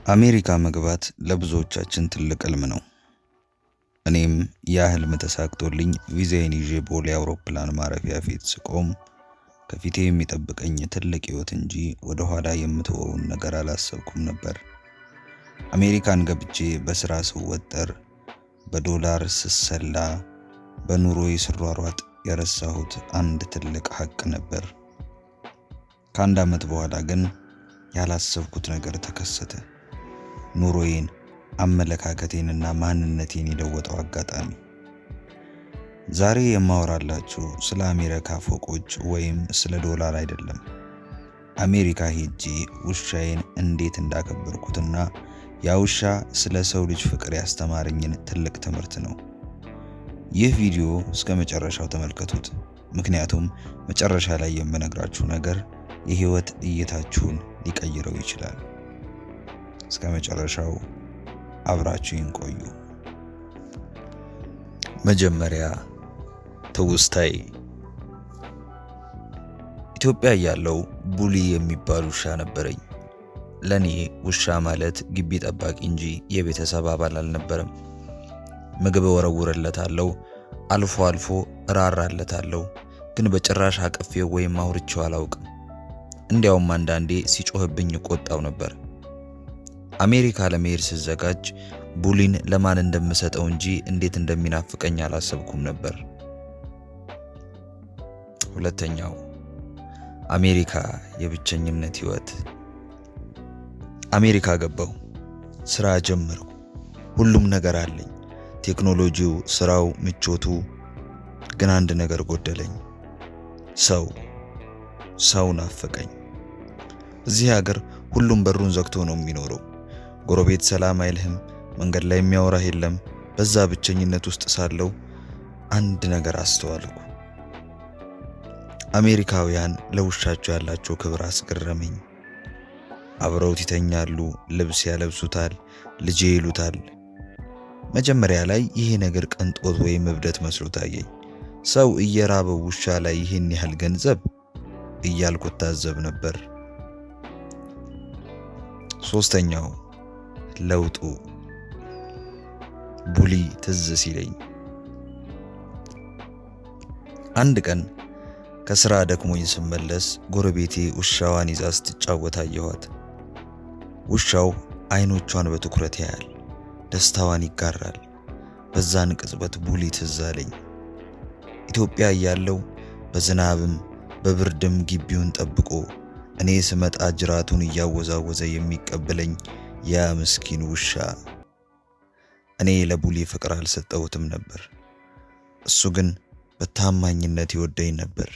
አሜሪካ መግባት ለብዙዎቻችን ትልቅ ህልም ነው። እኔም ያ ህልም ተሳክቶልኝ ቪዛዬን ይዤ ቦሌ አውሮፕላን ማረፊያ ፊት ስቆም ከፊቴ የሚጠብቀኝ ትልቅ ህይወት እንጂ ወደ ኋላ የምተወውን ነገር አላሰብኩም ነበር። አሜሪካን ገብቼ በስራ ስወጠር፣ በዶላር ስሰላ፣ በኑሮዬ ስሯሯጥ የረሳሁት አንድ ትልቅ ሀቅ ነበር። ከአንድ ዓመት በኋላ ግን ያላሰብኩት ነገር ተከሰተ። ኑሮዬን፣ አመለካከቴንና ማንነቴን የለወጠው አጋጣሚ። ዛሬ የማወራላችሁ ስለ አሜሪካ ፎቆች ወይም ስለ ዶላር አይደለም። አሜሪካ ሄጄ ውሻዬን እንዴት እንዳከበርኩትና ያ ውሻ ስለ ሰው ልጅ ፍቅር ያስተማረኝን ትልቅ ትምህርት ነው። ይህ ቪዲዮ እስከ መጨረሻው ተመልከቱት፣ ምክንያቱም መጨረሻ ላይ የምነግራችሁ ነገር የህይወት እይታችሁን ሊቀይረው ይችላል። እስከ መጨረሻው አብራችሁን ቆዩ። መጀመሪያ ትውስታዬ። ኢትዮጵያ ያለው ቡሊ የሚባል ውሻ ነበረኝ። ለኔ ውሻ ማለት ግቢ ጠባቂ እንጂ የቤተሰብ አባል አልነበረም። ምግብ ወረውርለታለሁ፣ አልፎ አልፎ እራራለታለሁ፣ ግን በጭራሽ አቅፌው ወይም አውርቼው አላውቅም። እንዲያውም አንዳንዴ ሲጮህብኝ ቆጣው ነበር። አሜሪካ ለመሄድ ስዘጋጅ ቡሊን ለማን እንደምሰጠው እንጂ እንዴት እንደሚናፍቀኝ አላሰብኩም ነበር። ሁለተኛው አሜሪካ የብቸኝነት ህይወት። አሜሪካ ገባው፣ ስራ ጀመርኩ። ሁሉም ነገር አለኝ፣ ቴክኖሎጂው፣ ስራው፣ ምቾቱ። ግን አንድ ነገር ጎደለኝ። ሰው ናፈቀኝ። እዚህ ሀገር ሁሉም በሩን ዘግቶ ነው የሚኖረው። ጎረቤት ሰላም አይልህም፣ መንገድ ላይ የሚያወራህ የለም። በዛ ብቸኝነት ውስጥ ሳለው አንድ ነገር አስተዋልኩ። አሜሪካውያን ለውሻቸው ያላቸው ክብር አስገረመኝ። አብረውት ይተኛሉ፣ ልብስ ያለብሱታል፣ ልጄ ይሉታል። መጀመሪያ ላይ ይሄ ነገር ቅንጦት ወይም እብደት መስሎ ታየኝ። ሰው እየራበው ውሻ ላይ ይህን ያህል ገንዘብ እያልኩ ታዘብ ነበር። ሶስተኛው ለውጡ። ቡሊ ትዝ ሲለኝ አንድ ቀን ከስራ ደክሞኝ ስመለስ ጎረቤቴ ውሻዋን ይዛ ስትጫወት አየኋት። ውሻው አይኖቿን በትኩረት ያያል፣ ደስታዋን ይጋራል። በዛን ቅጽበት ቡሊ ትዝ አለኝ። ኢትዮጵያ እያለሁ በዝናብም በብርድም ግቢውን ጠብቆ እኔ ስመጣ ጅራቱን እያወዛወዘ የሚቀበለኝ ያ ምስኪን ውሻ። እኔ ለቡሊ ፍቅር አልሰጠሁትም ነበር፣ እሱ ግን በታማኝነት ይወደኝ ነበር።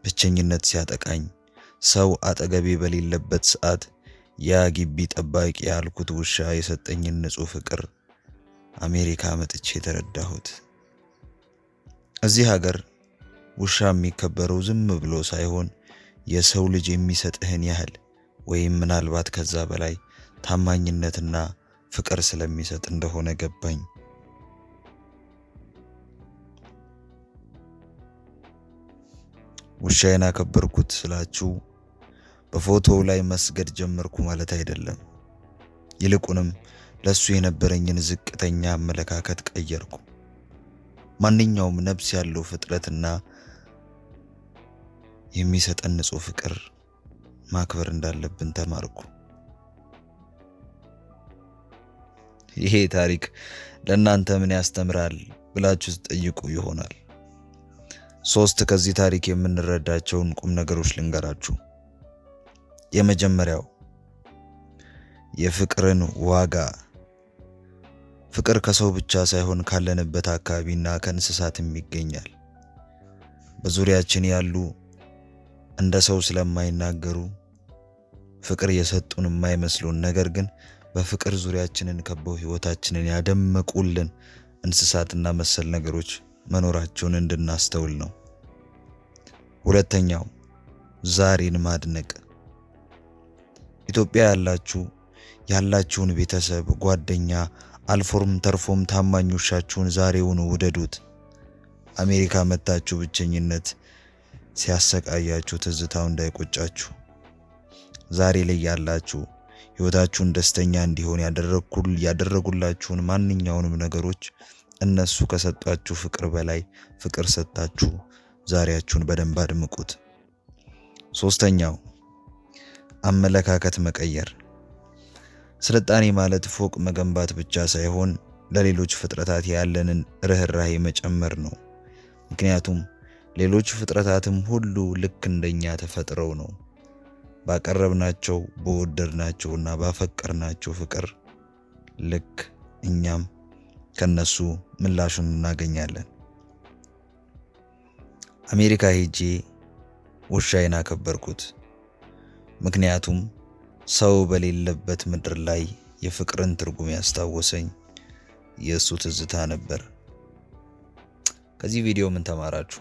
ብቸኝነት ሲያጠቃኝ፣ ሰው አጠገቤ በሌለበት ሰዓት ያ ግቢ ጠባቂ ያልኩት ውሻ የሰጠኝን ንጹህ ፍቅር አሜሪካ መጥቼ ተረዳሁት። እዚህ ሀገር ውሻ የሚከበረው ዝም ብሎ ሳይሆን የሰው ልጅ የሚሰጥህን ያህል ወይም ምናልባት ከዛ በላይ ታማኝነትና ፍቅር ስለሚሰጥ እንደሆነ ገባኝ። ውሻዬን አከበርኩት ስላችሁ በፎቶው ላይ መስገድ ጀመርኩ ማለት አይደለም። ይልቁንም ለሱ የነበረኝን ዝቅተኛ አመለካከት ቀየርኩ። ማንኛውም ነፍስ ያለው ፍጥረትና የሚሰጠን ንጹህ ፍቅር ማክበር እንዳለብን ተማርኩ። ይሄ ታሪክ ለእናንተ ምን ያስተምራል ብላችሁ ትጠይቁ ይሆናል። 3 ከዚህ ታሪክ የምንረዳቸውን ቁም ነገሮች ልንገራችሁ። የመጀመሪያው የፍቅርን ዋጋ። ፍቅር ከሰው ብቻ ሳይሆን ካለንበት አካባቢና ከእንስሳትም ይገኛል። በዙሪያችን ያሉ እንደ ሰው ስለማይናገሩ ፍቅር የሰጡን የማይመስሉን ነገር ግን በፍቅር ዙሪያችንን ከበው ህይወታችንን ያደመቁልን እንስሳትና መሰል ነገሮች መኖራቸውን እንድናስተውል ነው። ሁለተኛው ዛሬን ማድነቅ። ኢትዮጵያ ያላችሁን ቤተሰብ፣ ጓደኛ፣ አልፎም ተርፎም ታማኝ ውሻችሁን ዛሬውን ውደዱት። አሜሪካ መጣችሁ ብቸኝነት ሲያሰቃያችሁ ትዝታው እንዳይቆጫችሁ። ዛሬ ላይ ያላችሁ ህይወታችሁን ደስተኛ እንዲሆን ያደረጉላችሁን ማንኛውንም ነገሮች እነሱ ከሰጧችሁ ፍቅር በላይ ፍቅር ሰጣችሁ ዛሬያችሁን በደንብ አድምቁት። ሶስተኛው አመለካከት መቀየር። ስልጣኔ ማለት ፎቅ መገንባት ብቻ ሳይሆን ለሌሎች ፍጥረታት ያለንን ርህራሄ መጨመር ነው። ምክንያቱም ሌሎች ፍጥረታትም ሁሉ ልክ እንደኛ ተፈጥረው ነው። ባቀረብናቸው በወደድናቸውና ባፈቀርናቸው ፍቅር ልክ እኛም ከነሱ ምላሹን እናገኛለን። አሜሪካ ሄጄ ውሻዬን አከበርኩት። ምክንያቱም ሰው በሌለበት ምድር ላይ የፍቅርን ትርጉም ያስታወሰኝ የእሱ ትዝታ ነበር። ከዚህ ቪዲዮ ምን ተማራችሁ?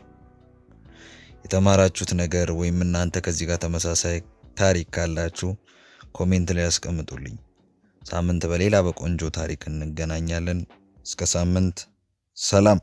የተማራችሁት ነገር ወይም እናንተ ከዚህ ጋር ተመሳሳይ ታሪክ ካላችሁ ኮሜንት ላይ ያስቀምጡልኝ። ሳምንት በሌላ በቆንጆ ታሪክ እንገናኛለን። እስከ ሳምንት ሰላም።